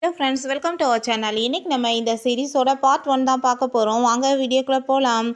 Hello friends, welcome to our channel. இன்றைக்கி நம்ம இந்த சீரீஸோட பார்ட் 1 தான் பார்க்க போகிறோம். வாங்க வீடியோக்குள்ளே போகலாம்.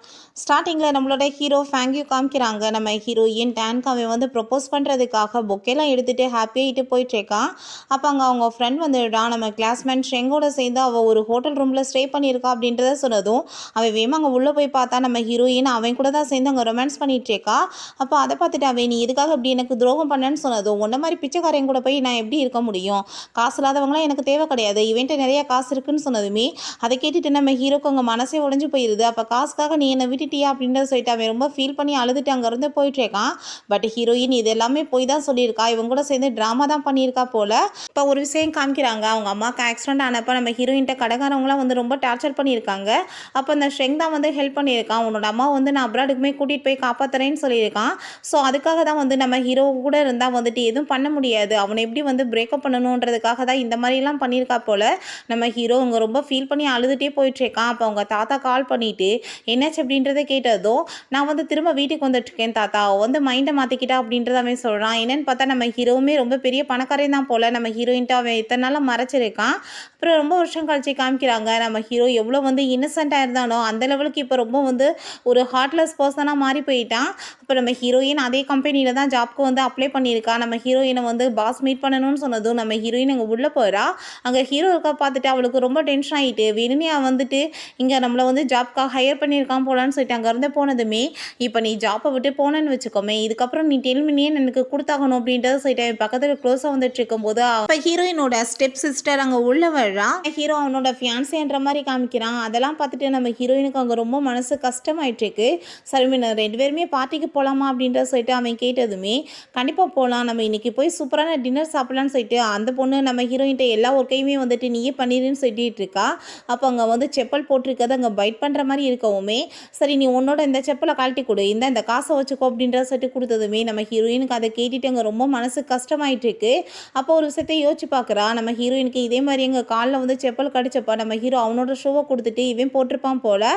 ஸ்டார்டிங்கில் நம்மளோட ஹீரோ ஃபேங்க்யூ காமிக்கிறாங்க. நம்ம ஹீரோயின் டேன்காவை வந்து ப்ரப்போஸ் பண்ணுறதுக்காக பொக்கேலாம் எடுத்துகிட்டு ஹாப்பியாகிட்டு போயிட்டுருக்கான். அப்போ அங்கே அவங்க ஃப்ரெண்ட் வந்துடுறான். நம்ம கிளாஸ்மேட் ஷெங்கோட சேர்ந்து அவள் ஒரு ஹோட்டல் ரூமில் ஸ்டே பண்ணியிருக்கா அப்படின்றத சொன்னதும் அவன் வேமா அங்கே உள்ளே போய் பார்த்தா நம்ம ஹீரோயின் அவன் கூட தான் சேர்ந்து அங்கே ரொமான்ஸ் பண்ணிகிட்ருக்கா. அப்போ அதை பார்த்துட்டு அவன் நீ எதுக்காக இப்படி எனக்கு துரோகம் பண்ணேன்னு சொன்னதும் உன்ன மாதிரி பிச்சைக்காரன் கூட போய் நான் எப்படி இருக்க முடியும், காசு இல்லாதவங்களாம் எனக்கு தேவை கிடையாது, இவன்ட்ட நிறைய காசு இருக்குன்னு சொன்னதுமே அதை கேட்டுட்டு நம்ம ஹீரோக்கு அங்கே மனசே உடஞ்சு போயிடுது. அப்போ காசுக்காக நீ என்னை விட்டுட்டியா அப்படின்றத சொல்லிட்டு அவன் ரொம்ப ஃபீல் பண்ணி அழுதுட்டு அங்கேருந்து போயிட்டுருக்கான். பட் ஹீரோயின் இது எல்லாமே போய் தான் சொல்லியிருக்கா, இவங்க கூட சேர்ந்து ட்ராமா தான் பண்ணியிருக்கா போல. இப்போ ஒரு விஷயம் காமிக்கிறாங்க. அவங்க அம்மாவுக்கு ஆக்சிடென்ட் ஆனப்போ நம்ம ஹீரோயின்ட்ட கடைக்காரவங்களாம் வந்து ரொம்ப டார்ச்சர் பண்ணியிருக்காங்க. அப்போ அந்த ஷெங் தான் வந்து ஹெல்ப் பண்ணியிருக்கான். உன்னோட அம்மா வந்து நான் அப்ராடுக்குமே கூட்டிகிட்டு போய் காப்பாற்றுறேன்னு சொல்லியிருக்கான். ஸோ அதுக்காக தான் வந்து நம்ம ஹீரோ கூட இருந்தால் வந்துட்டு எதுவும் பண்ண முடியாது, அவனை எப்படி வந்து பிரேக்கப் பண்ணணுன்றதுக்காக தான் இந்த மாதிரிலாம் பண்ணியிருக்கா போல். நம்ம ஹீரோ அவங்க ரொம்ப ஃபீல் பண்ணி அழுதுகிட்டே போயிட்டுருக்கான். அப்போ அவங்க தாத்தா கால் பண்ணிவிட்டு என்னாச்சு அப்படின்றத கேட்டதும் நான் வந்து திரும்ப வீட்டுக்கு வந்துட்டுருக்கேன் தாத்தா, வந்து மைண்டை மாற்றிக்கிட்டா அப்படின்றத அவன் சொல்கிறான். என்னென்னு பார்த்தா நம்ம ஹீரோவுமே ரொம்ப பெரிய பணக்காரன் தான் போல். நம்ம ஹீரோயின்ட்டு அவன் இத்தனை நாளாக மறைச்சிருக்கான். அப்புறம் ரொம்ப வருஷம் கழிச்சு காமிக்கிறாங்க. நம்ம ஹீரோ எவ்வளோ வந்து இன்னசென்ட்டாக இருந்தானோ அந்த லெவலுக்கு இப்போ ரொம்ப வந்து ஒரு ஹார்ட்லெஸ் பர்சனாக மாறி போயிட்டான். இப்போ நம்ம ஹீரோயின் அதே கம்பெனியில் தான் ஜாப்க்கு வந்து அப்ளை பண்ணியிருக்கா. நம்ம ஹீரோயினை வந்து பாஸ் மீட் பண்ணணும்னு சொன்னதும் நம்ம ஹீரோயின் அங்கே உள்ளே போகிறா. அங்கே ஹீரோ இருக்க பார்த்துட்டு அவளுக்கு ரொம்ப டென்ஷன் ஆகிட்டு வேணுமே வந்துட்டு இங்கே நம்மளை வந்து ஜாப்க்காக ஹையர் பண்ணியிருக்கான் போலான்னு சொல்லிட்டு அங்கேருந்து போனதுமே இப்போ நீ ஜாப்பை விட்டு போனேன்னு வச்சுக்கோமே, இதுக்கப்புறம் நீ டெல்மினியே எனக்கு கொடுத்தாகணும் அப்படின்றத சொல்லிட்டு பக்கத்தில் க்ளோஸாக வந்துட்டு இருக்கும்போது இப்போ ஹீரோயினோட ஸ்டெப் சிஸ்டர் அங்கே உள்ள வர்றா. ஹீரோ அவனோட ஃபியான்ஸேன்ற மாதிரி காமிக்கிறான். அதெல்லாம் பார்த்துட்டு நம்ம ஹீரோயினுக்கு அங்கே ரொம்ப மனசு கஷ்டமாயிட்டுருக்கு. சரி நான் 2 பேருமே பார்ட்டிக்கு போகலாமா அப்படின்றத சொல்லிட்டு அவன் கேட்டதுமே கண்டிப்பாக போகலாம், நம்ம இன்றைக்கி போய் சூப்பரான டின்னர் சாப்பிட்லான்னு சொல்லிட்டு அந்த பொண்ணு நம்ம ஹீரோயின்ட்ட எல்லா ஒர்க்கையுமே வந்துட்டு நீயே பண்ணிடுன்னு சொல்லிட்டு இருக்கா. அப்போ அங்கே வந்து செப்பல் போட்டிருக்கிறது அங்கே பைட் பண்ணுற மாதிரி இருக்கவுமே சரி நீ உன்னோட இந்த செப்பலை கழட்டி கொடு, இந்த காசை வச்சுக்கோ அப்படின்றத சொல்லிட்டு கொடுத்ததுமே நம்ம ஹீரோயினுக்கு அதை கேட்டுட்டு அங்கே ரொம்ப மனசு கஷ்டமாயிட்டு இருக்கு. அப்போ ஒரு விஷயத்தை யோசிச்சு பார்க்குறா. நம்ம ஹீரோயினுக்கு இதே மாதிரி எங்கள் காலில் வந்து செப்பல் கடிச்சப்போ நம்ம ஹீரோ அவனோட ஷோவை கொடுத்துட்டு இவன் போட்டிருப்பான் போல்.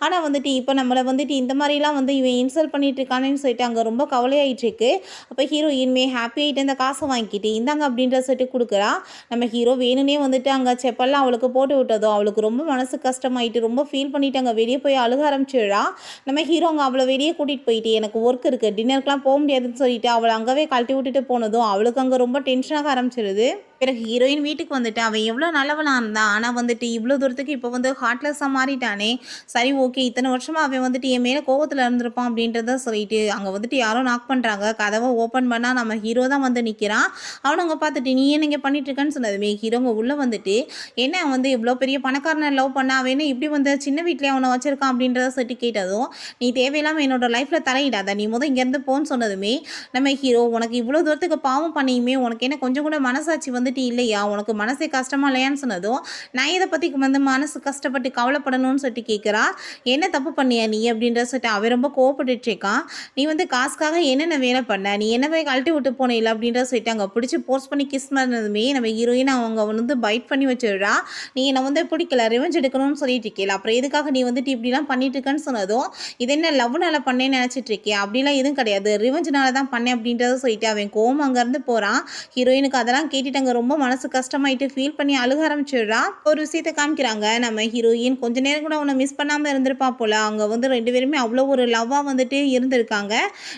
ஆனால் வந்துட்டு இப்போ நம்மளை வந்துட்டு இந்த மாதிரிலாம் வந்து இவன் இன்சல்ட் பண்ணிட்டு இருக்கானேன்னு சொல்லிட்டு அங்கே ரொம்ப கவலையாயிட்டு இருக்கு. அப்போ ஹீரோயின்மே ஹாப்பி ஆகிட்டு இந்த காசை வாங்கிக்கிட்டு இந்தாங்க அப்படின்றத சொல்லிட்டு கொடுக்குறா. நம்ம ஹீரோ வேணும்னே வந்துட்டு அங்கே செப்பல்லாம் அவளுக்கு போட்டு விட்டதோ அவளுக்கு ரொம்ப மனசு கஷ்டமாயிட்டு ரொம்ப ஃபீல் பண்ணிட்டு அங்கே வெளியே போய் அழுக ஆரம்பிச்சிடுறா. நம்ம ஹீரோ அங்கே அவளை வெளியே கூட்டிகிட்டு போயிட்டு எனக்கு ஒர்க் இருக்குது, டின்னருக்குலாம் போக முடியாதுன்னு சொல்லிட்டு அவளை அங்கேவே கழட்டி விட்டுட்டு போனதும் அவளுக்கு அங்கே ரொம்ப டென்ஷனாக ஆரம்பிச்சிடுது. பிறகு ஹீரோயின் வீட்டுக்கு வந்துட்டு அவன் எவ்வளோ நல்லவனாக இருந்தான், ஆனால் வந்துட்டு இவ்வளோ தூரத்துக்கு இப்போ வந்து ஹார்ட்லெஸ்ஸாக மாறிட்டானே. சரி ஓகே, இத்தனை வருஷமாக அவன் வந்துட்டு என் மேலே கோவத்தில் இருந்திருப்பான் அப்படின்றத சொல்லிட்டு அங்கே வந்துட்டு யாரோ நாக் பண்ணுறாங்க. கதவை ஓப்பன் பண்ணால் நம்ம ஹீரோ தான் வந்து நிற்கிறான். அவனுங்க பார்த்துட்டு நீ என்ன இங்கே பண்ணிட்டு இருக்கேன்னு சொன்னதுமே ஹீரோங்க உள்ளே வந்துட்டு என்ன வந்து இவ்வளோ பெரிய பணக்காரனை லவ் பண்ண அவன் இப்படி வந்து சின்ன வீட்டிலே அவனை வச்சிருக்கான் அப்படின்றத சொல்லிட்டு கேட்டதும் நீ தேவையில்லாமல் என்னோட லைஃப்பில் தலையிடாத, நீ முதல் இங்கேருந்து போன்னு சொன்னதுமே நம்ம ஹீரோ உனக்கு இவ்வளோ தூரத்துக்கு பாவம் பண்ணியுமே உனக்கு என்ன கொஞ்சம் கூட மனசாட்சி வந்துட்டு இல்லையா, உனக்கு மனசே கஷ்டமா இல்லையான்னு சொன்னதும் நான் இதை பற்றி வந்து மனசு கஷ்டப்பட்டு கவலைப்படணும்னு சொல்லிட்டு கேட்குறா. என்ன தப்பு பண்ணியா நீ அப்படின்றத சொல்லிட்டு அவன் ரொம்ப கோவப்பட்டுட்டு இருக்கான். நீ வந்து காசுக்காக என்னென்ன வேலை பண்ண, நீ என்ன போய் கழட்டி விட்டு போன இல்லை அப்படின்றத சொல்லிட்டு அங்கே பிடிச்சி போஸ்ட் பண்ணி கிஸ் பண்ணதுமே நம்ம ஹீரோயின் அவங்க வந்து பைட் பண்ணி வச்சிடுறா. நீ என்னை வந்து பிடிக்கல, ரிவெஞ்ச் எடுக்கணும்னு சொல்லிட்டு இருக்கல, அப்புறம் எதுக்காக நீ வந்துட்டு இப்படிலாம் பண்ணிட்டு இருக்கேன்னு சொன்னதும் இது என்ன லவ்னால பண்ணேன்னு நினச்சிட்டு இருக்கேன், அப்படிலாம் எதுவும் கிடையாது, ரிவெஞ்ச்னால தான் பண்ணேன் அப்படின்றத சொல்லிட்டு அவன் கோவம் அங்கேருந்து போகிறான். ஹீரோயினுக்கு அதெல்லாம் கேட்டுட்டு அங்கே ரொம்ப மனசு கஷ்டமாயிட்டு ஃபீல் பண்ணி அழுக ஆரம்பிச்சிடுறா. ஒரு விஷயத்தை காமிக்கிறாங்க. நம்ம ஹீரோயின் கொஞ்ச நேரம் கூட அவனை மிஸ் பண்ணாமல் இருந்திருப்பா போல. அவங்க வந்து 2 பேருமே அவ்வளோ ஒரு லவ்வாக வந்துட்டு இருந்திருக்காங்க.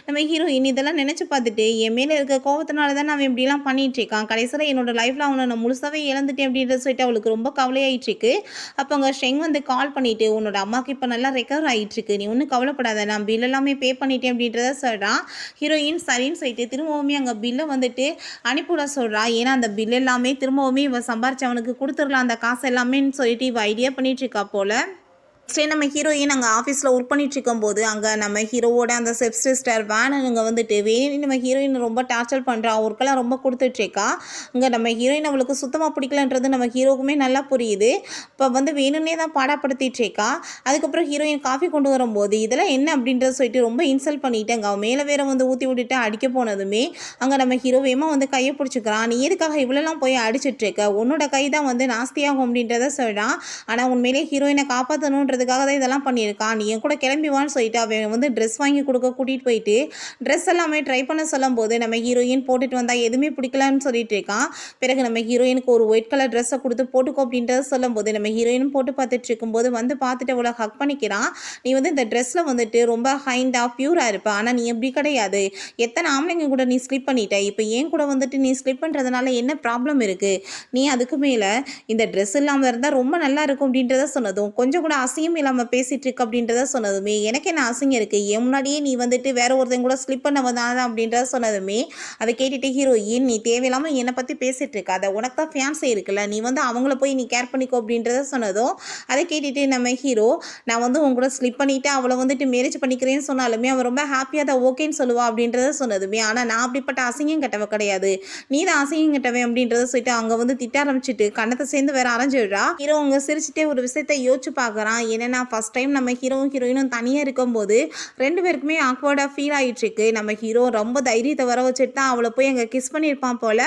நம்ம ஹீரோயின் இதெல்லாம் நினச்சி பார்த்துட்டு என் மேலே இருக்க கோவத்தினால தான் அவன் இப்படிலாம் பண்ணிட்டு இருக்கான், கடைசியில் என்னோட லைஃப்பில் அவனை நான் முழுசாவே இழந்துட்டேன் அப்படின்றத சொல்லிட்டு அவளுக்கு ரொம்ப கவலையாயிட்டு இருக்கு. அப்போ அங்கே ஷெங் வந்து கால் பண்ணிட்டு உன்னோட அம்மாவுக்கு இப்போ நல்லா ரெக்கவர் ஆகிட்டு இருக்கு, நீ ஒன்றும் கவலைப்படாத, நான் பில் எல்லாமே பே பண்ணிட்டேன் அப்படின்றத சொல்கிறான். ஹீரோயின் சரின்னு சொல்லிட்டு திரும்பவுமே அங்கே பில்லை வந்துட்டு அனுப்பிவிட சொல்கிறா. ஏன்னா அந்த பில் எல்லாமே திரும்பவுமே இவ சம்பாரிச்சு அவனுக்கு கொடுத்துடலாம் அந்த காசு எல்லாமேன்னு சொல்லிட்டு இவ ஐடியா பண்ணிட்டு இருக்கா போல. சரி நம்ம ஹீரோயின் அங்கே ஆஃபீஸில் ஒர்க் பண்ணிட்டு இருக்கும்போது அங்கே நம்ம ஹீரோவோட அந்த செப் சிஸ்டர் வேணுங்க வந்துட்டு வேணும் நம்ம ஹீரோயின் ரொம்ப டார்ச்சர் பண்ணுறா, ஒர்க்கெல்லாம் ரொம்ப கொடுத்துட்ருக்கா. அங்கே நம்ம ஹீரோயின் அவளுக்கு சுத்தமாக பிடிக்கலன்றது நம்ம ஹீரோவுக்குமே நல்லா புரியுது. இப்போ வந்து வேணும்னே தான் பாடப்படுத்திட்டுருக்கா. அதுக்கப்புறம் ஹீரோயின் காஃபி கொண்டு வரும்போது இதெல்லாம் என்ன அப்படின்றத சொல்லிட்டு ரொம்ப இன்சல்ட் பண்ணிவிட்டு அங்கே அவன் மேலே வேற வந்து ஊற்றி விட்டுட்டு அடிக்க போனதுமே அங்கே நம்ம ஹீரோவேமா வந்து கையை பிடிச்சிக்கிறான். நீ எதுக்காக இவ்வளோலாம் போய் அடிச்சிட்ருக்க, உன்னோட கை தான் வந்து நாஸ்தியாகும் அப்படின்றத சொல்கிறான். ஆனால் உண்மையிலே ஹீரோயினை காப்பாற்றணுன்ற பண்ணுறதுக்காக தான் இதெல்லாம் பண்ணியிருக்கான். நீ என் கூட கிளம்பி வான்னு சொல்லிட்டு அவன் வந்து ட்ரெஸ் வாங்கி கொடுக்க கூட்டிகிட்டு போயிட்டு ட்ரெஸ் எல்லாமே ட்ரை பண்ண சொல்லும்போது நம்ம ஹீரோயின் போட்டுட்டு வந்தால் எதுவுமே பிடிக்கலன்னு சொல்லிட்டு இருக்கான். பிறகு நம்ம ஹீரோயினுக்கு ஒரு ஒயிட் கலர் ட்ரெஸ்ஸை கொடுத்து போட்டுக்கோ அப்படின்றத சொல்லும்போது நம்ம ஹீரோயினும் போட்டு பார்த்துட்டு இருக்கும்போது வந்து பார்த்துட்டு அவ்வளோ ஹக் பண்ணிக்கிறான். நீ வந்து இந்த ட்ரெஸ்ஸில் வந்துட்டு ரொம்ப ஹைண்டாக பியூராக இருப்ப, ஆனால் நீ எப்படி கிடையாது, எத்தனை ஆம்பளைங்க கூட நீ ஸ்லிப் பண்ணிட்ட, இப்போ ஏன் கூட வந்துட்டு நீ ஸ்லிப் பண்ணுறதுனால என்ன ப்ராப்ளம் இருக்குது, நீ அதுக்கு மேலே இந்த ட்ரெஸ் இல்லாமல் இருந்தால் ரொம்ப நல்லா இருக்கும் அப்படின்றத சொன்னதும், கொஞ்சம் கூட அசிங்கம் இல்லாமல் பேசிகிட்டு இருக்கு அப்படின்றத சொன்னதுமே, எனக்கு என்ன அசிங்கம் இருக்குது, என் முன்னாடியே நீ வந்துட்டு வேற ஒருத்தங்க கூட ஸ்லிப் பண்ண வந்தாதான் அப்படின்றத சொன்னதுமே, அதை கேட்டுட்டு ஹீரோயின் நீ தேவையில்லாமல் என்னை பற்றி பேசிகிட்டு இருக்காத, உனக்கு தான் ஃபியான்ஸே இருக்குல்ல, நீ வந்து அவங்கள போய் நீ கேர் பண்ணிக்கோ அப்படின்றத சொன்னதும், அதை கேட்டுட்டு நம்ம ஹீரோ நான் வந்து உங்க கூட ஸ்லிப் பண்ணிவிட்டு அவளை வந்துட்டு மேரேஜ் பண்ணிக்கிறேன்னு சொன்னாலுமே அவன் ரொம்ப ஹாப்பியாக தான் ஓகேன்னு சொல்லுவா அப்படின்றத சொன்னதுமே, ஆனால் நான் அப்படிப்பட்ட அசிங்கம் கட்டவ கிடையாது, நீ தான் அசிங்கம் கட்டவன் அப்படின்றத சொல்லிட்டு அங்கே வந்து திட்ட ஆரம்பிச்சுட்டு கண்ணத்தை சேர்ந்து வேற அரைஞ்சிடுறா. ஹீரோ அவங்க சிரிச்சுட்டே ஒரு விஷயத்த யோசிச்சு பார்க்குறான். என்னன்னா ஃபர்ஸ்ட் டைம் நம்ம ஹீரோவும் ஹீரோயினும் தனியாக இருக்கும்போது ரெண்டு பேருக்குமே ஆக்வர்டாக ஃபீல் ஆகிட்டு இருக்கு. நம்ம ஹீரோ ரொம்ப தைரியத்தை வர வச்சுட்டு தான் அவளை போய் அங்கே கிஸ் பண்ணியிருப்பான் போல.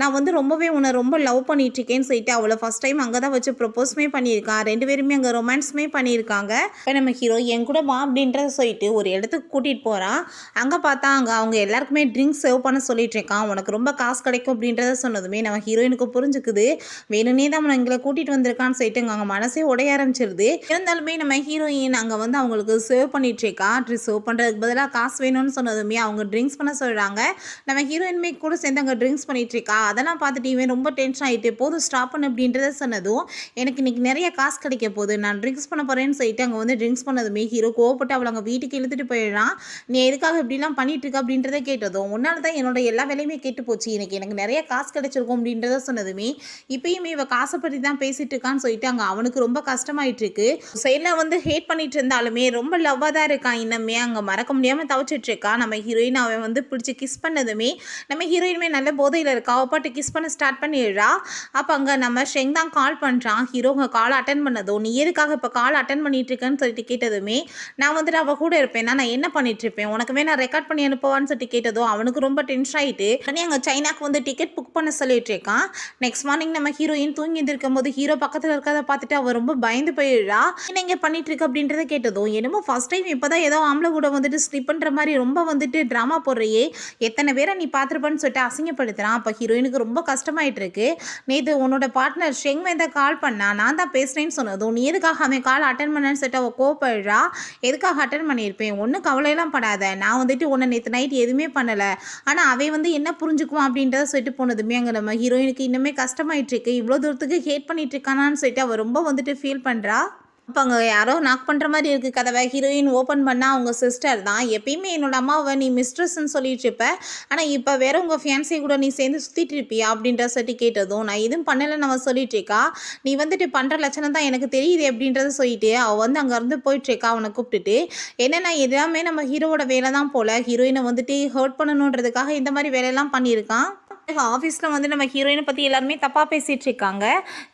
நான் வந்து ரொம்பவே உன்னை ரொம்ப லவ் பண்ணிட்டு இருக்கேன்னு சொல்லிட்டு அவளை ஃபர்ஸ்ட் டைம் அங்கே தான் வச்சு ப்ரொப்போஸ்மே பண்ணியிருக்கான். ரெண்டு பேருமே அங்கே ரொமான்ஸுமே பண்ணியிருக்காங்க. இப்போ நம்ம ஹீரோ என் கூட வா அப்படின்றத சொல்லிட்டு ஒரு இடத்துக்கு கூட்டிகிட்டு போகிறான். அங்கே பார்த்தா அங்கே அவங்க எல்லாருக்குமே ட்ரிங்க்ஸ் சர்வ் பண்ண சொல்லிட்டு இருக்கான். உனக்கு ரொம்ப காசு கிடைக்கும் அப்படின்றத சொன்னதுமே நம்ம ஹீரோயினுக்கு புரிஞ்சுக்குது, வேணும்னே தான் அவனை எங்களை கூட்டிகிட்டு வந்திருக்கான்னு சொல்லிட்டு அங்கே மனசே உடைய ஆரம்பிச்சிருது. இருந்தாலுமே நம்ம ஹீரோயின் அங்கே வந்து அவங்களுக்கு சர்வ் பண்ணிட்டு இருக்கா. சர்வ் பண்ணுறதுக்கு பதிலாக காசு வேணும்னு சொன்னதுமே அவங்க ட்ரிங்க்ஸ் பண்ண சொல்கிறாங்க. நம்ம ஹீரோயின்மே கூட சேர்ந்து அங்கே ட்ரிங்க்ஸ் பண்ணிட்டு இருக்கா. அதெல்லாம் பார்த்துட்டு இவன் ரொம்ப டென்ஷன் ஆகிட்டு போதும் ஸ்டாப் பண்ணு அப்படின்றத சொன்னதும், எனக்கு இன்னைக்கு நிறைய காசு கிடைக்க போகுது, நான் ட்ரிங்க்ஸ் பண்ண போகிறேன்னு சொல்லிட்டு அங்கே வந்து ட்ரிங்க்ஸ் பண்ணதுமே ஹீரோ கோவப்பட்டு அவளை அங்கே வீட்டுக்கு இழுத்துட்டு போயிடுறான். நீ எதுக்காக இப்படிலாம் பண்ணிட்டு இருக்க அப்படின்றத கேட்டதும், உன்னால தான் என்னோட எல்லா வேலையுமே கேட்டு போச்சு, எனக்கு நிறைய காசு கிடைச்சிருக்கும் அப்படின்றத சொன்னதுமே, இப்பயுமே இவ காசை பற்றி தான் பேசிட்டு இருக்கான்னு சொல்லிட்டு அங்கே அவனுக்கு ரொம்ப கஷ்டமாயிட்டு இருக்கு. சைடில் வந்து ஹேட் பண்ணிட்டு இருந்தாலுமே ரொம்ப லவ்வாக தான் இருக்கான். இன்னமே அங்கே மறக்க முடியாமல் தவிச்சிட்டு இருக்கா. நம்ம ஹீரோயின் அவன் வந்து பிடிச்சி கிஸ் பண்ணதுமே நம்ம ஹீரோயினுமே நல்ல போதையில் இருக்கா. அவள் பாட்டு கிஸ் பண்ண ஸ்டார்ட் பண்ணிடுறா. அப்போ அங்கே நம்ம ஷெங் தான் கால் பண்ணுறான். ஹீரோ உங்கள் கால் அட்டன் பண்ணதும், நீ எதுக்காக இப்போ கால் அட்டன் பண்ணிட்டு இருக்கேன்னு சொல்லிட்டு கேட்டதுமே, நான் வந்துட்டு அவள் கூட இருப்பேன், நான் என்ன பண்ணிட்டு இருப்பேன், உனக்கு வேணா ரெக்கார்ட் பண்ணி அனுப்புவான்னு சொல்லிட்டு கேட்டதும் அவனுக்கு ரொம்ப டென்ஷன் ஆகிட்டு அங்கே சைனாக்கு வந்து டிக்கெட் புக் பண்ண சொல்லிட்டு இருக்கான். நெக்ஸ்ட் மார்னிங் நம்ம ஹீரோயின் தூங்கி இருக்கும் போது ஹீரோ பக்கத்தில் இருக்கிறத பார்த்துட்டு அவள் ரொம்ப பயந்து போயிடுறா. என்ன இங்கே பண்ணிட்டு இருக்கு அப்படின்றத கேட்டதும், என்னமோ ஃபர்ஸ்ட் டைம் இப்போ தான் ஏதோ ஆம்பளை கூட வந்துட்டு ஸ்லிப் பண்ணுற மாதிரி ரொம்ப வந்துட்டு ட்ராமா போடுறையே, எத்தனை பேரை நீ பார்த்துருப்பான்னு சொல்லிட்டு அசிங்கப்படுத்துறான். அப்போ ஹீரோயினுக்கு ரொம்ப கஷ்டமாயிட்டு இருக்கு. நேற்று உன்னோட பார்ட்னர் ஷெங் தான் கால் பண்ணா, நான் தான் பேசுகிறேன்னு சொன்னதும், நீ எதுக்காக அவன் கால் அட்டன் பண்ணேன்னு சொல்லிட்டு அவள் கோவப்படுறா. எதுக்காக அட்டன் பண்ணியிருப்பேன், ஒன்றும் கவலையெல்லாம் படாத, நான் வந்துட்டு உன்னை நேற்று நைட் எதுவுமே பண்ணலை, ஆனால் அவன் வந்து என்ன புரிஞ்சுக்குவான் அப்படின்றத சொல்லிட்டு போனதுமே அங்கே நம்ம ஹீரோயினுக்கு இன்னுமே கஷ்டமாயிட்டு இருக்கு. இவ்வளோ தூரத்துக்கு ஹேட் பண்ணிட்டு இருக்கானான்னு சொல்லிட்டு அவள் ரொம்ப வந்துட்டு ஃபீல் பண்ணுறா. அப்போ அங்கே யாரோ நாக் பண்ணுற மாதிரி இருக்குது கதவை. ஹீரோயின் ஓப்பன் பண்ணால் அவங்க சிஸ்டர் தான். எப்பயுமே என்னோட அம்மாவை நீ மிஸ்ட்ரஸ்ன்னு சொல்லிட்டு இருப்ப, ஆனால் இப்போ வேற உங்கள் ஃபியான்ஸே கூட நீ சேர்ந்து சுற்றிட்டு இருப்பியா அப்படின்ற சொல்லி கேட்டதும், நான் எதுவும் பண்ணலைன்னு அவன் சொல்லிட்டு இருக்கா. நீ வந்துட்டு பண்ணுற லட்சணம் தான் எனக்கு தெரியுது அப்படின்றத சொல்லிட்டு அவள் வந்து அங்கேருந்து போயிட்டுருக்கா அவனை கூப்பிட்டுட்டு. என்னென்னா எல்லாமே நம்ம ஹீரோவோட வேலை தான் போல், ஹீரோயினை வந்துட்டு ஹர்ட் பண்ணணுன்றதுக்காக இந்த மாதிரி வேலையெல்லாம் பண்ணியிருக்கான். ஆஃபீஸில் வந்து நம்ம ஹீரோயினை பற்றி எல்லாருமே தப்பாக பேசிகிட்டு இருக்காங்க.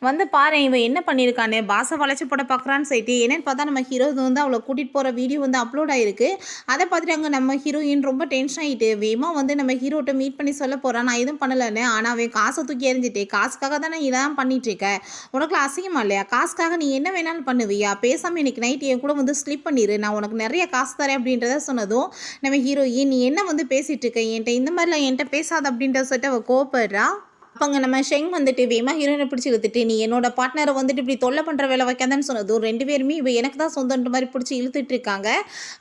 வந்து பாரு இவன் என்ன பண்ணியிருக்கானே, பாசை வளைச்சி போட பார்க்குறான்னு சொல்லிட்டு என்னென்னு பார்த்தா நம்ம ஹீரோ வந்து அவளை கூட்டிகிட்டு போகிற வீடியோ வந்து அப்லோட் ஆகிருக்கு. அதை பார்த்துட்டு அங்கே நம்ம ஹீரோயின் ரொம்ப டென்ஷன் ஆகிட்டு வேகமாக வந்து நம்ம ஹீரோட்ட மீட் பண்ணி சொல்ல போகிறான், நான் எதுவும் பண்ணலைன்னு. ஆனால் அவன் காசை தூக்கி எறிஞ்சிட்டே, காசுக்காக தானே இதெல்லாம் பண்ணிகிட்ருக்க, உனக்குலாம் அசிங்கமா இல்லையா, காசுக்காக நீ என்ன வேணாலும் பண்ணுவியா, பேசாமல் இன்னைக்கு நைட் என் கூட வந்து ஸ்லிப் பண்ணிடு, நான் உனக்கு நிறைய காசு தரேன் அப்படின்றத சொன்னதும் நம்ம ஹீரோயின் நீ என்ன வந்து பேசிகிட்டு இருக்க, என்கிட்ட இந்த மாதிரிலாம் என்கிட்ட பேசாத அப்படின்றத சொல்லிட்டு கோப்படுறா. அப்போங்க நம்ம ஷெங் வந்துட்டு வேமா ஹீரோயினை பிடிச்சி இழுத்துட்டு நீ என்னோட பார்ட்னரை வந்துட்டு இப்படி தொல்லை பண்ணுற வேலை வைக்காதான்னு சொன்னதும் ரெண்டு பேருமே இவ எனக்கு தான் சொந்தன்ற மாதிரி பிடிச்சி இழுத்துட்டு இருக்காங்க.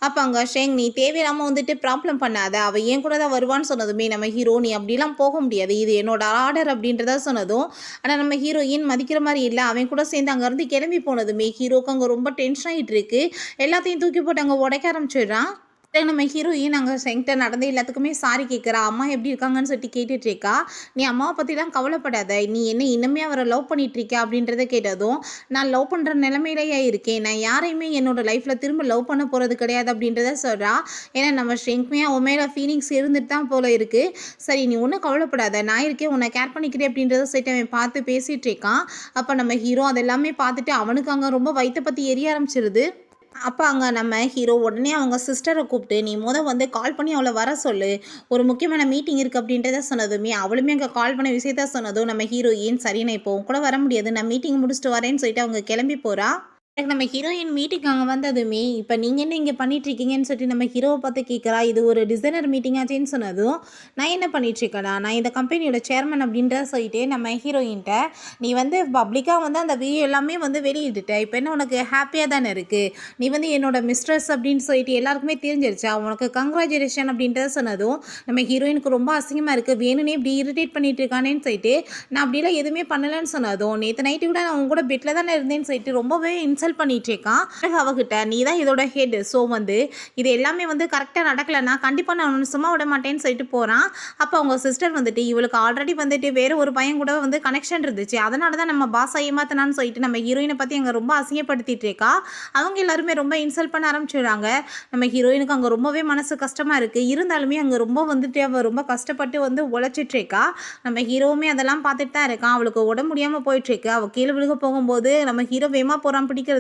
அப்போ அங்கே ஷெங் நீ தேவையில்லாமல் வந்துட்டு ப்ராப்ளம் பண்ணாத, அவள் ஏன் கூட தான் வருவான்னு சொன்னதுமே நம்ம ஹீரோ நீ அப்படிலாம் போக முடியாது, இது என்னோட ஆர்டர் அப்படின்றத சொன்னதும், ஆனால் நம்ம ஹீரோயின் மதிக்கிற மாதிரி இல்லை. அவன் கூட சேர்ந்து அங்கேருந்து கிளம்பி போனதுமே ஹீரோக்கு அங்கே ரொம்ப டென்ஷன் ஆகிட்டு இருக்கு. எல்லாத்தையும் தூக்கி போட்டு அங்கே உடைக்க ஆரம்பிச்சிடுறான். நம்ம ஹீரோயின் அங்கே சென்டர் நடந்து எல்லாத்துக்குமே சாரி கேட்குறா. அம்மா எப்படி இருக்காங்கன்னு சொல்லிட்டு கேட்டுட்டு இருக்கா. நீ அம்மாவை பற்றிலாம் கவலைப்படாத, நீ என்ன இன்னுமே அவரை லவ் பண்ணிட்டு இருக்க அப்படின்றத கேட்டதும், நான் லவ் பண்ணுற நிலைமையிலேயே இருக்கேன், நான் யாரையுமே என்னோட லைஃப்பில் திரும்ப லவ் பண்ண போகிறது கிடையாது அப்படின்றத சொல்கிறா. ஏன்னா நம்ம ஷெங்க்மே அவன் மேலே ஃபீலிங்ஸ் இருந்துட்டு தான் போல இருக்குது. சரி நீ ஒன்றும் கவலைப்படாத, நான் இருக்கேன், உன்னை கேர் பண்ணிக்கிறேன் அப்படின்றத சொல்லிட்டு அவன் பார்த்து பேசிகிட்டு இருக்கான். அப்போ நம்ம ஹீரோ அதெல்லாமே பார்த்துட்டு அவனுக்கு அங்கே ரொம்ப வயிற்றை பற்றி எரிய ஆரம்பிச்சிருது. அப்போ அங்கே நம்ம ஹீரோ உடனே அவங்க சிஸ்டரை கூப்பிட்டு நீ வந்து கால் பண்ணி அவளை வர சொல்லு, ஒரு முக்கியமான மீட்டிங் இருக்குது அப்படின்றத சொன்னதுமே அவளுமே அங்கே கால் பண்ண விஷயத்த சொன்னதும் நம்ம ஹீரோயின் சரி நான் இப்போ கூட வர முடியாது, நான் மீட்டிங் முடிச்சுட்டு வரேன்னு சொல்லிட்டு அவங்க கிளம்பி போகிறா. எனக்கு நம்ம ஹீரோயின் மீட்டிங் அங்கே வந்ததுமே, இப்போ நீங்கள் என்ன இங்கே பண்ணிட்டுருக்கீங்கன்னு சொல்லிட்டு நம்ம ஹீரோவை பார்த்து கேட்குறா. இது ஒரு டிசைனர் மீட்டிங் ஆச்சேன்னு சொன்னதும், நான் என்ன பண்ணிட்டுருக்கேனா, நான் இந்த கம்பெனியோட சேர்மன் அப்படின்றத சொல்லிட்டு நம்ம ஹீரோயின்ட்ட, நீ வந்து பப்ளிக்காக வந்து அந்த வீடியோ எல்லாமே வந்து வெளியிட்டுட்ட. இப்போ என்ன உனக்கு ஹாப்பியாக தானே இருக்குது. நீ வந்து என்னோட மிஸ்ட்ரஸ் அப்படின்னு சொல்லிட்டு எல்லாருக்குமே தெரிஞ்சிருச்சா, உனக்கு கங்க்ராச்சுலேஷன் அப்படின்றத சொன்னதும், நம்ம ஹீரோயினுக்கு ரொம்ப அசிங்கமாக இருக்குது. வேணும்னே இப்படி இரிட்டேட் பண்ணிட்டு இருக்கானேன்னு சொல்லிட்டு, நான் அப்படிலாம் எதுவுமே பண்ணலன்னு சொன்னதும், நேற்று நைட்டு கூட நான் உங்க கூட பெட்டில் தானே இருந்தேன்னு சொல்லிட்டு ரொம்பவே இன்சல்ட் பண்ணிட்டு இருக்கான். அவகிட்ட நீ தான் இதோட ஹெட், ஸோ வந்து இது எல்லாமே வந்து கரெக்டாக நடக்கலைன்னா கண்டிப்பாக நான் ஒன்று சும்மா விட மாட்டேன்னு சொல்லிட்டு போகிறான். அப்போ அவங்க சிஸ்டர் வந்துட்டு இவளுக்கு ஆல்ரெடி வந்துட்டு வேறு ஒரு பையன் கூட வந்து கனெக்ஷன் இருந்துச்சு, அதனால தான் நம்ம பாஸை ஏமாத்தினான்னு சொல்லிட்டு நம்ம ஹீரோயினை பற்றி அங்கே ரொம்ப அசிங்கப்படுத்திட்டு இருக்கா. அவங்க எல்லாருமே ரொம்ப இன்சல்ட் பண்ண ஆரம்பிச்சிடுறாங்க. நம்ம ஹீரோயினுக்கு அங்கே ரொம்பவே மனசு கஷ்டமாக இருக்குது. இருந்தாலுமே அங்கே ரொம்ப வந்துட்டு அவள் ரொம்ப கஷ்டப்பட்டு வந்து உழைச்சிட்டு இருக்கா. நம்ம ஹீரோவுமே அதெல்லாம் பார்த்துட்டு தான் இருக்கான். அவளுக்கு உடம்பு முடியாமல் போயிட்டுருக்கு. அவள் கீழே விழுக போகும்போது நம்ம ஹீரோ வேமா போகிறான் பிடிக்கிறதுக்காக.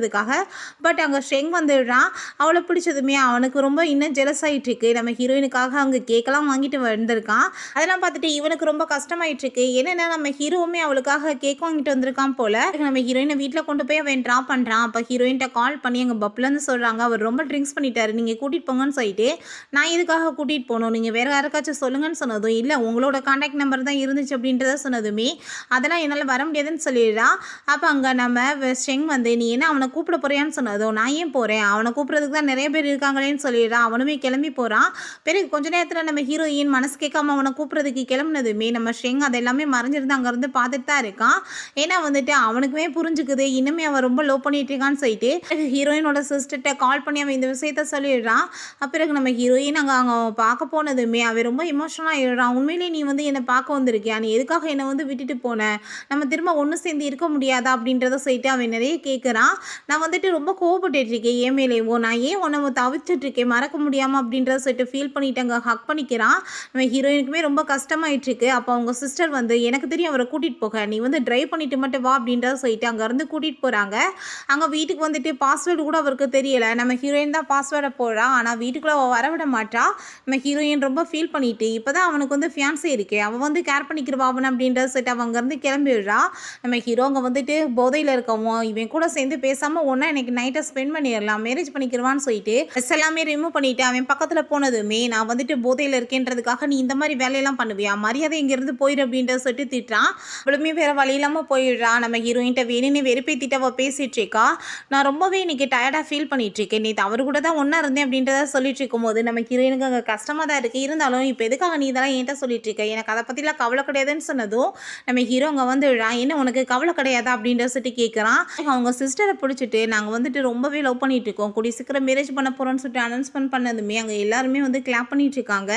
பட் அங்கே ஷெங் வந்துடுறான். அவளை பிடிச்சதுமே அவனுக்கு ரொம்ப இன்னும் ஜெலஸ் ஆகிட்டுருக்கு. நம்ம ஹீரோயினுக்காக அங்கே கேக்கெல்லாம் வாங்கிட்டு வந்திருக்கான். அதெல்லாம் பார்த்துட்டு இவனுக்கு ரொம்ப கஷ்டமாயிட்டுருக்கு. என்னென்னா நம்ம ஹீரோவுமே அவளுக்காக கேக் வாங்கிட்டு வந்திருக்கான் போல். நம்ம ஹீரோயினை வீட்டில் கொண்டு போய் அவன் ட்ராப் பண்ணுறான். அப்போ ஹீரோயின்ட்ட கால் பண்ணி எங்கள் பப்லன்னு சொல்கிறாங்க, அவர் ரொம்ப ட்ரிங்க்ஸ் பண்ணிட்டாரு, நீங்கள் கூட்டிகிட்டு போங்கன்னு சொல்லிட்டு, நான் எதுக்காக கூட்டிகிட்டு போகணும், நீங்கள் வேறு யாருக்காச்சும் சொல்லுங்கன்னு சொன்னதும், இல்லை உங்களோட கான்டாக்ட் நம்பர் தான் இருந்துச்சு அப்படின்றத சொன்னதுமே, அதெல்லாம் என்னால் வர முடியாதுன்னு சொல்லிடுறான். அப்போ அங்கே நம்ம ஷெங் வந்து நீ என்ன அவனை கூப்பிட போறியான்னு சொன்னதும், நான் ஏன் போகிறேன், அவனை கூப்பிட்றதுக்கு தான் நிறைய பேர் இருக்காங்களேன்னு சொல்லிடுறான். அவனுமே கிளம்பி போகிறான். பிறகு கொஞ்ச நேரத்தில் நம்ம ஹீரோயின் மனசு கேட்காம அவனை கூப்பிட்றதுக்கு கிளம்புனதுமே நம்ம ஷெங் அது எல்லாமே மறைஞ்சிருந்து அங்கேருந்து பார்த்துட்டு தான் இருக்கான். ஏன்னா வந்துட்டு அவனுக்குமே புரிஞ்சுக்குது இன்னுமே அவன் ரொம்ப லோ பண்ணிட்டு இருக்கான்னு சொல்லிட்டு ஹீரோயினோட சிஸ்டர்கிட்ட கால் பண்ணி அவன் இந்த விஷயத்த சொல்லிடுறான். பிறகு நம்ம ஹீரோயின் அங்கே பார்க்க போனதுமே அவன் ரொம்ப இமோஷனலாக ஆகிடுறான். உண்மையிலேயே நீ வந்து என்னை பார்க்க வந்திருக்கியா, நீ எதுக்காக என்னை வந்து விட்டுட்டு போனேன், நம்ம திரும்ப ஒன்று சேர்ந்து இருக்க முடியாதா அப்படின்றத சொல்லிட்டு அவன் நிறைய கேட்குறான். நான் வந்துட்டு ரொம்ப கோவப்பட்டுருக்கேன் ஏன் மேலேவோ, நான் ஏன் உன்னை தவிச்சிட்ருக்கேன் மறக்க முடியாமல் அப்படின்றத சொல்லிட்டு ஃபீல் பண்ணிட்டு அங்கே ஹக் பண்ணிக்கிறான். நம்ம ஹீரோயினுக்குமே ரொம்ப கஷ்டமாயிட்டுருக்கு. அப்போ அவங்க சிஸ்டர் வந்து எனக்கு தெரியும் அவரை கூட்டிகிட்டு போக, நீ வந்து ட்ரைவ் பண்ணிட்டு மட்டும் வா அப்படின்றத சொல்லிட்டு அங்கேருந்து கூட்டிகிட்டு போகிறாங்க. அங்கே வீட்டுக்கு வந்துட்டு பாஸ்வேர்டு கூட அவருக்கு தெரியலை. நம்ம ஹீரோயின் தான் பாஸ்வேர்டை போடுறான். ஆனால் வீட்டுக்குள்ளே வரவிட மாட்டா. நம்ம ஹீரோயின் ரொம்ப ஃபீல் பண்ணிட்டு இப்போ தான் அவனுக்கு வந்து ஃபியான்ஸே இருக்கே, அவன் வந்து கேர் பண்ணிக்கிறவா அவன் அப்படின்றத சொல்லிட்டு அவங்க இருந்து கிளம்பிடுறா. நம்ம ஹீரோ அங்கே வந்துட்டு போதையில் இருக்கவும் இவன் கூட சேர்ந்து பேசாமல் ஒன்றா எனக்கு நைட்டை ஸ்பெண்ட் பண்ணிடலாம், மேரேஜ் பண்ணிக்கிறவான்னு சொல்லிட்டு ட்ரெஸ் எல்லாமே ரிமூவ் பண்ணிவிட்டு அவன் பக்கத்தில் போனதுமே, நான் வந்துட்டு போதையில் இருக்கேன்றதுக்காக நீ இந்த மாதிரி வேலையெல்லாம் பண்ணுவியா, மரியாதை இங்கேருந்து போயிடு அப்படின்றத சொல்லிட்டு திட்டுறான். அவளுமே வேறு வழி இல்லாமல் போயிடுறான். நம்ம ஹீரோயின்ட்ட வேணுன்னு வெறுப்பேற்றிட்டு அவள் பேசிகிட்டு இருக்கா. நான் ரொம்பவே இன்னைக்கு டயர்டாக ஃபீல் பண்ணிகிட்ருக்கேன், நேற்று அவர் கூட தான் ஒன்றா இருந்தேன் அப்படின்றத சொல்லிட்டு இருக்கும்போது நம்ம ஹீரோயினுக்கு அங்கே கஷ்டமாக தான் இருக்குது. இருந்தாலும் இப்போ எதுக்காக நீ இதெல்லாம் என்கிட்ட சொல்லிட்டு இருக்க, எனக்கு அதை பற்றிலாம் கவலை கிடையாதுன்னு சொன்னதும் நம்ம ஹீரோ அங்கே வந்துடுறான். என்ன உனக்கு கவலை கிடையாதா அப்படின்ற சொல்லிட்டு கேட்குறான். அவங்க சிஸ்டரை பிடிச்சிட்டு நாங்கள் வந்துட்டு ரொம்பவே லவ் பண்ணிட்டு இருக்கோம், கூடிய சீக்கிரம் மேரேஜ் பண்ண போகிறோன்னு சொல்லிட்டு அனௌன்ஸ்மெண்ட் பண்ணதுமே அங்கே எல்லாருமே வந்து கிளாப் பண்ணிட்டு இருக்காங்க.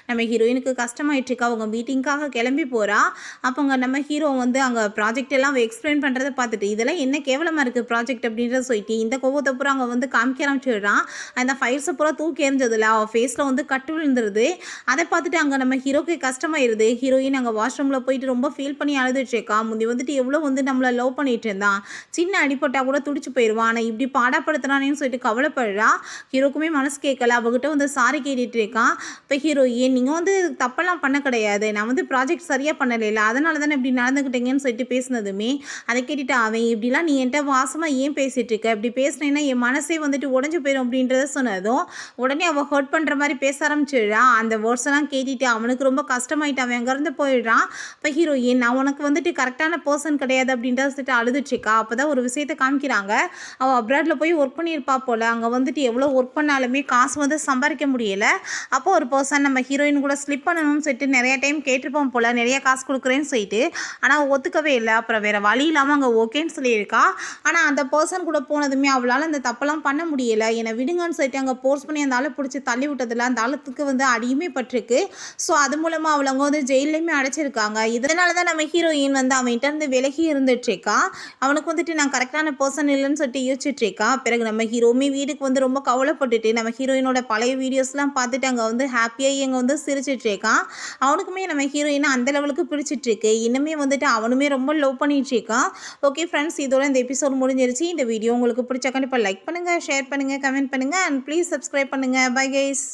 நம்ம ஹீரோயினுக்கு கஷ்டமாயிட்டு இருக்கா. அவங்க மீட்டிங்காக கிளம்பி போகிறா. அப்போங்க நம்ம ஹீரோ வந்து அங்கே ப்ராஜெக்ட் எல்லாம் எக்ஸ்பிளைன் பண்ணுறதை பார்த்துட்டு இதெல்லாம் என்ன கேவலமாக இருக்குது ப்ராஜெக்ட் அப்படின்றத சொல்லிட்டு இந்த கோவத்தை பூரா அங்கே வந்து காமிக்க ஆரம்பிச்சிடுறான். அந்த ஃபைல்ஸை பூரா தூக்கி எறிஞ்சதில்ல அவள் ஃபேஸில் வந்து கட்டு விழுந்துருது. அதை பார்த்துட்டு அங்கே நம்ம ஹீரோக்கு கஷ்டமாயிருது. ஹீரோயின் அங்கே வாஷ்ரூமில் போயிட்டு ரொம்ப ஃபீல் பண்ணி அழுதுட்ருக்கா. முந்தி வந்துட்டு எவ்வளோ வந்து நம்மளை லவ் பண்ணிட்டு இருந்தான், சின்ன அடிப்பட்டால் கூட துடிச்சு போயிடுவான், ஆனால் இப்படி பாடப்படுத்துறானேன்னு சொல்லிட்டு கவலைப்படுறா. ஹீரோக்குமே மனசு கேட்கல. அவகிட்ட வந்து சாரி கேட்டுட்டு இருக்கான். இப்போ ஹீரோயின் நீங்கள் வந்து தப்பெல்லாம் பண்ண கிடையாது, நான் வந்து ப்ராஜெக்ட் சரியாக பண்ணலைல, அதனால தானே இப்படி நடந்துக்கிட்டீங்கன்னு சொல்லிட்டு பேசினதுமே அதை கேட்டுட்டு அவன் இப்படிலாம் நீ என்கிட்ட வாசமாக ஏன் பேசிகிட்டு இருக்க, இப்படி பேசினேன்னா என் மனசே வந்துட்டு உடஞ்சி போயிடும் அப்படின்றத சொன்னதும் உடனே அவள் ஹர்ட் பண்ணுற மாதிரி பேச ஆரம்பிச்சிடுறான். அந்த வேர்ட்ஸ் எல்லாம் கேட்டுட்டு அவனுக்கு ரொம்ப கஷ்டமாயிட்டு அவன் அங்கேருந்து போயிடுறான். இப்போ ஹீரோயின் நான் உனக்கு வந்துட்டு கரெக்டான பர்சன் கிடையாது அப்படின்றத சொல்லிட்டு அழுதுட்ருக்கா. அப்போ தான் ஒரு விஷயத்தை காமிக்கிறாங்க. அவள் அப்ராடில் போய் ஒர்க் பண்ணியிருப்பா போல். அங்கே வந்துட்டு எவ்வளோ ஒர்க் பண்ணாலுமே காசு வந்து சம்பாதிக்க முடியலை. அப்போ ஒரு பர்சன் நம்ம ஹீரோயின் கூட ஸ்லிப் பண்ணணும்னு சொல்லிட்டு நிறைய டைம் கேட்டிருப்போம் போல், நிறைய காசு கொடுக்குறேன்னு சொல்லிட்டு. ஆனால் ஒத்துக்கவே இல்லை. அப்புறம் வேறு வழி இல்லாமல் அங்கே ஓகேன்னு சொல்லியிருக்கா. ஆனால் அந்த பர்சன் கூட போனதுமே அவளால் அந்த தப்பெல்லாம் பண்ண முடியலை. என்னை விடுங்கன்னு சொல்லிட்டு அங்கே போர்ஸ் பண்ணி அந்த ஆளை பிடிச்சி தள்ளி விட்டதில்ல, அந்த ஆளுக்கு வந்து அடியுமே பட்டிருக்கு. ஸோ அது மூலமாக அவளை அங்கே வந்து ஜெயிலையுமே அடைச்சிருக்காங்க. இதனால தான் நம்ம ஹீரோயின் வந்து அவன்கிட்ட இருந்து விலகி இருந்துட்டுருக்கா. அவனுக்கு வந்துட்டு நான் கரெக்டான பர்சன் இல்லைன்னு சொல்லிட்டு யோசிச்சுட்ருக்கா. பிறகு நம்ம ஹீரோவுமே வீட்டுக்கு வந்து ரொம்ப கவலைப்பட்டுட்டு நம்ம ஹீரோயினோட பழைய வீடியோஸ்லாம் பார்த்துட்டு அங்கே வந்து ஹாப்பியாகி அங்கே வந்து சிரிச்சிட்ருக்கான். அவனுக்குமே நம்ம ஹீரோயினை அந்த லெவலுக்கு பிடிச்சிட்ருக்கு. இன்னுமே வந்துட்டு அவனுமே ரொம்ப லவ் பண்ணிகிட்ருக்கான். ஓகே ஃப்ரெண்ட்ஸ், இதோட இந்த எபிசோட் முடிஞ்சிருச்சு. இந்த வீடியோ உங்களுக்கு பிடிச்சா கண்டிப்பாக லைக் பண்ணுங்கள், ஷேர் பண்ணுங்கள், கமெண்ட் பண்ணுங்கள் அண்ட் ப்ளீஸ் சப்ஸ்கிரைப் பண்ணுங்கள். Bye guys.